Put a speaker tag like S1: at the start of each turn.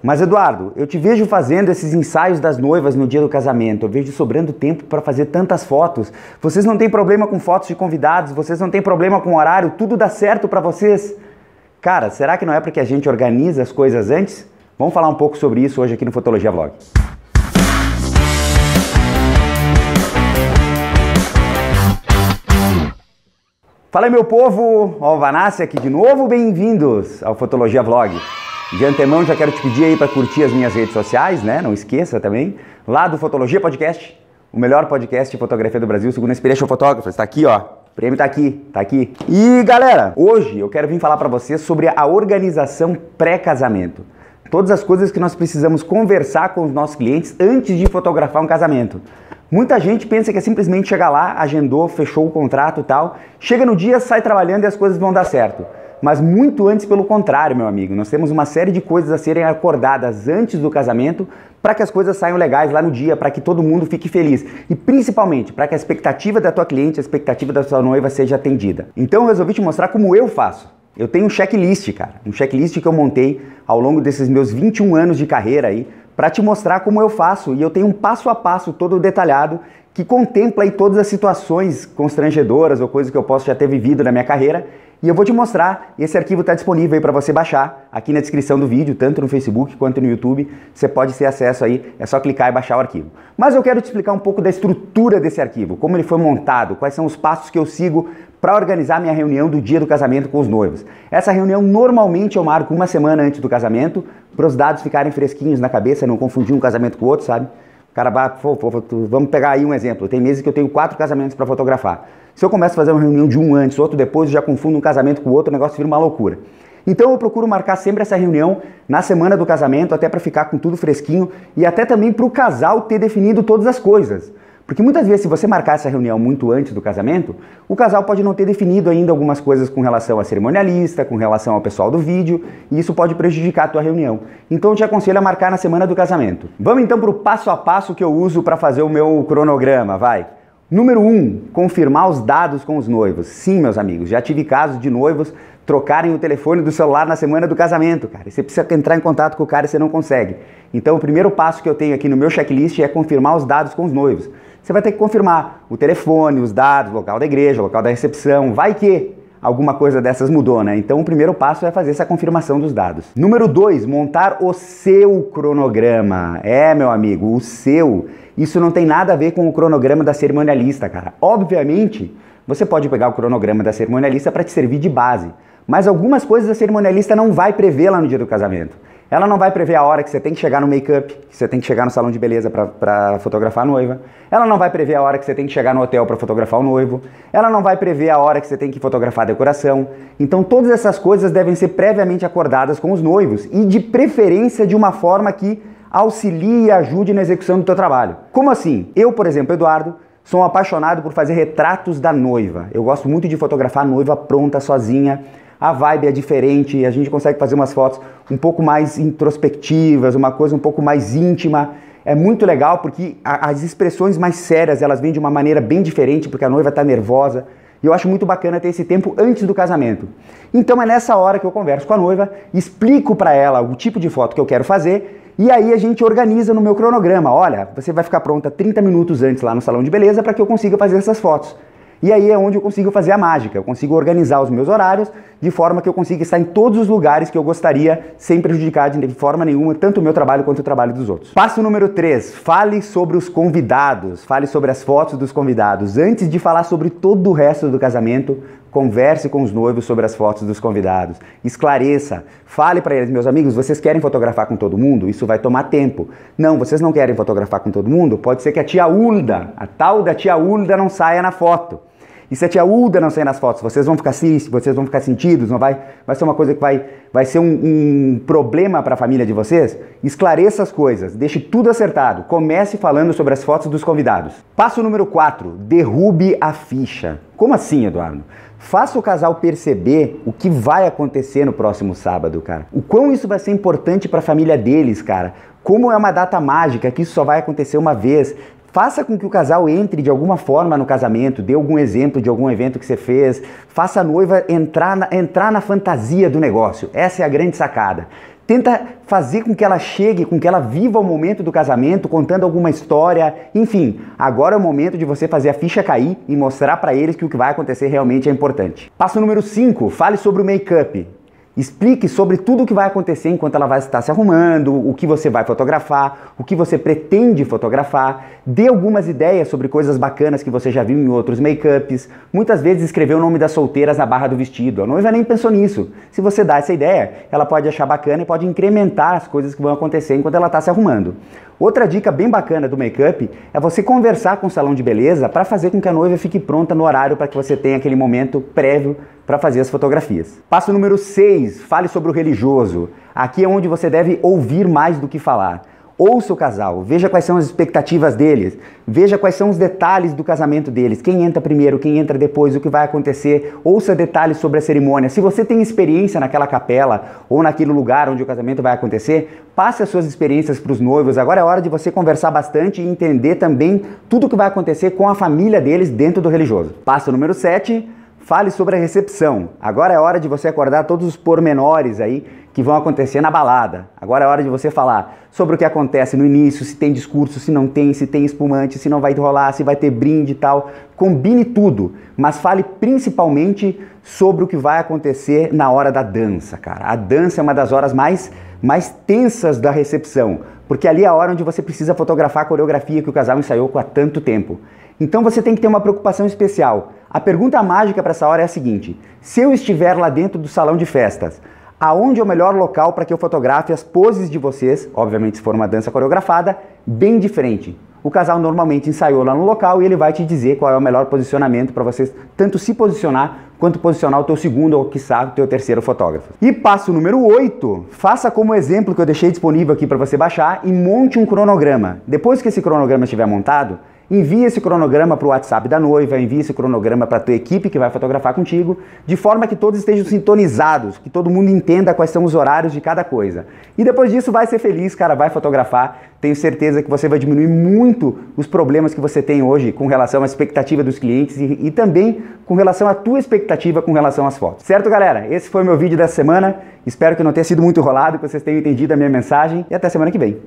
S1: Mas Eduardo, eu te vejo fazendo esses ensaios das noivas no dia do casamento, eu vejo sobrando tempo para fazer tantas fotos. Vocês não têm problema com fotos de convidados, vocês não têm problema com horário, tudo dá certo para vocês. Cara, será que não é porque a gente organiza as coisas antes? Vamos falar um pouco sobre isso hoje aqui no Fotologia Vlog. Fala aí, meu povo, Alvanassi aqui de novo, bem-vindos ao Fotologia Vlog. De antemão já quero te pedir aí para curtir as minhas redes sociais, né? Não esqueça também, lá do Fotologia Podcast, o melhor podcast de fotografia do Brasil, segundo a Inspiration Photographers. Tá aqui, ó. O prêmio tá aqui, tá aqui. E galera, hoje eu quero vir falar para vocês sobre a organização pré-casamento. Todas as coisas que nós precisamos conversar com os nossos clientes antes de fotografar um casamento. Muita gente pensa que é simplesmente chegar lá, agendou, fechou o contrato e tal, chega no dia, sai trabalhando e as coisas vão dar certo. Mas muito antes, pelo contrário, meu amigo, nós temos uma série de coisas a serem acordadas antes do casamento para que as coisas saiam legais lá no dia, para que todo mundo fique feliz e principalmente para que a expectativa da tua cliente, a expectativa da tua noiva seja atendida. Então eu resolvi te mostrar como eu faço. Eu tenho um checklist, cara, um checklist que eu montei ao longo desses meus 21 anos de carreira aí para te mostrar como eu faço, e eu tenho um passo a passo todo detalhado que contempla aí todas as situações constrangedoras ou coisas que eu posso já ter vivido na minha carreira. E eu vou te mostrar, esse arquivo está disponível aí para você baixar aqui na descrição do vídeo, tanto no Facebook quanto no YouTube, você pode ter acesso aí, é só clicar e baixar o arquivo. Mas eu quero te explicar um pouco da estrutura desse arquivo, como ele foi montado, quais são os passos que eu sigo para organizar minha reunião do dia do casamento com os noivos. Essa reunião normalmente eu marco uma semana antes do casamento, para os dados ficarem fresquinhos na cabeça, não confundir um casamento com o outro, sabe? O cara vai, vamos pegar aí um exemplo, tem meses que eu tenho 4 casamentos para fotografar. Se eu começo a fazer uma reunião de um antes, outro depois, eu já confundo um casamento com o outro, o negócio vira uma loucura. Então eu procuro marcar sempre essa reunião na semana do casamento, até para ficar com tudo fresquinho e até também para o casal ter definido todas as coisas. Porque muitas vezes, se você marcar essa reunião muito antes do casamento, o casal pode não ter definido ainda algumas coisas com relação a cerimonialista, com relação ao pessoal do vídeo, e isso pode prejudicar a tua reunião. Então eu te aconselho a marcar na semana do casamento. Vamos então para o passo a passo que eu uso para fazer o meu cronograma, vai. Número 1, confirmar os dados com os noivos. Sim, meus amigos, já tive casos de noivos trocarem o telefone do celular na semana do casamento, cara. Você precisa entrar em contato com o cara e você não consegue. Então o primeiro passo que eu tenho aqui no meu checklist é confirmar os dados com os noivos. Você vai ter que confirmar o telefone, os dados, o local da igreja, o local da recepção, vai que alguma coisa dessas mudou, né? Então o primeiro passo é fazer essa confirmação dos dados. Número 2, montar o seu cronograma. É, meu amigo, o seu. Isso não tem nada a ver com o cronograma da cerimonialista, cara. Obviamente, você pode pegar o cronograma da cerimonialista para te servir de base, mas algumas coisas a cerimonialista não vai prever lá no dia do casamento. Ela não vai prever a hora que você tem que chegar no make-up, que você tem que chegar no salão de beleza para fotografar a noiva. Ela não vai prever a hora que você tem que chegar no hotel para fotografar o noivo. Ela não vai prever a hora que você tem que fotografar a decoração. Então todas essas coisas devem ser previamente acordadas com os noivos e de preferência de uma forma que auxilie e ajude na execução do teu trabalho. Como assim? Eu, por exemplo, Eduardo, sou um apaixonado por fazer retratos da noiva. Eu gosto muito de fotografar a noiva pronta, sozinha. A vibe é diferente, a gente consegue fazer umas fotos um pouco mais introspectivas, uma coisa um pouco mais íntima. É muito legal porque as expressões mais sérias, elas vêm de uma maneira bem diferente, porque a noiva está nervosa. E eu acho muito bacana ter esse tempo antes do casamento. Então é nessa hora que eu converso com a noiva, explico para ela o tipo de foto que eu quero fazer, e aí a gente organiza no meu cronograma. Olha, você vai ficar pronta 30 minutos antes lá no salão de beleza para que eu consiga fazer essas fotos. E aí é onde eu consigo fazer a mágica, eu consigo organizar os meus horários de forma que eu consiga estar em todos os lugares que eu gostaria, sem prejudicar de forma nenhuma, tanto o meu trabalho quanto o trabalho dos outros. Passo número 3, fale sobre os convidados, fale sobre as fotos dos convidados. Antes de falar sobre todo o resto do casamento, converse com os noivos sobre as fotos dos convidados, esclareça, fale para eles, meus amigos, vocês querem fotografar com todo mundo? Isso vai tomar tempo. Não, vocês não querem fotografar com todo mundo? Pode ser que a tia Ulda, a tal da tia Ulda não saia na foto. E se a tia Ulda não sair nas fotos, vocês vão ficar vocês vão ficar sentidos, não vai ser uma coisa que vai ser um problema para a família de vocês? Esclareça as coisas, deixe tudo acertado, comece falando sobre as fotos dos convidados. Passo número 4, derrube a ficha. Como assim, Eduardo? Faça o casal perceber o que vai acontecer no próximo sábado, cara. O quão isso vai ser importante para a família deles, cara. Como é uma data mágica, que isso só vai acontecer uma vez. Faça com que o casal entre de alguma forma no casamento, dê algum exemplo de algum evento que você fez, faça a noiva entrar na fantasia do negócio. Essa é a grande sacada. Tenta fazer com que ela chegue, com que ela viva o momento do casamento, contando alguma história, enfim. Agora é o momento de você fazer a ficha cair e mostrar para eles que o que vai acontecer realmente é importante. Passo número 5, fale sobre o make-up. Explique sobre tudo o que vai acontecer enquanto ela vai estar se arrumando, o que você vai fotografar, o que você pretende fotografar. Dê algumas ideias sobre coisas bacanas que você já viu em outros make-ups. Muitas vezes escrever o nome das solteiras na barra do vestido. A noiva nem pensou nisso. Se você dá essa ideia, ela pode achar bacana e pode incrementar as coisas que vão acontecer enquanto ela está se arrumando. Outra dica bem bacana do make-up é você conversar com o salão de beleza para fazer com que a noiva fique pronta no horário para que você tenha aquele momento prévio para fazer as fotografias. Passo número 6, fale sobre o religioso. Aqui é onde você deve ouvir mais do que falar. Ouça o casal, veja quais são as expectativas deles, veja quais são os detalhes do casamento deles, quem entra primeiro, quem entra depois, o que vai acontecer, ouça detalhes sobre a cerimônia. Se você tem experiência naquela capela ou naquele lugar onde o casamento vai acontecer, passe as suas experiências para os noivos. Agora é hora de você conversar bastante e entender também tudo o que vai acontecer com a família deles dentro do religioso. Passo número 7, fale sobre a recepção. Agora é hora de você acordar todos os pormenores aí que vão acontecer na balada. Agora é hora de você falar sobre o que acontece no início, se tem discurso, se não tem, se tem espumante, se não vai rolar, se vai ter brinde e tal. Combine tudo, mas fale principalmente sobre o que vai acontecer na hora da dança, cara. A dança é uma das horas mais tensas da recepção, porque ali é a hora onde você precisa fotografar a coreografia que o casal ensaiou há tanto tempo. Então você tem que ter uma preocupação especial. A pergunta mágica para essa hora é a seguinte: se eu estiver lá dentro do salão de festas, aonde é o melhor local para que eu fotografe as poses de vocês, obviamente se for uma dança coreografada, bem diferente. O casal normalmente ensaiou lá no local e ele vai te dizer qual é o melhor posicionamento para vocês tanto se posicionar quanto posicionar o teu segundo ou, quiçá, o teu terceiro fotógrafo. E passo número 8, faça como exemplo que eu deixei disponível aqui para você baixar e monte um cronograma. Depois que esse cronograma estiver montado, envie esse cronograma para o WhatsApp da noiva, envie esse cronograma para a tua equipe que vai fotografar contigo, de forma que todos estejam sintonizados, que todo mundo entenda quais são os horários de cada coisa. E depois disso vai ser feliz, cara, vai fotografar. Tenho certeza que você vai diminuir muito os problemas que você tem hoje com relação à expectativa dos clientes e também com relação à tua expectativa com relação às fotos. Certo, galera? Esse foi o meu vídeo dessa semana. Espero que não tenha sido muito enrolado, que vocês tenham entendido a minha mensagem e até semana que vem.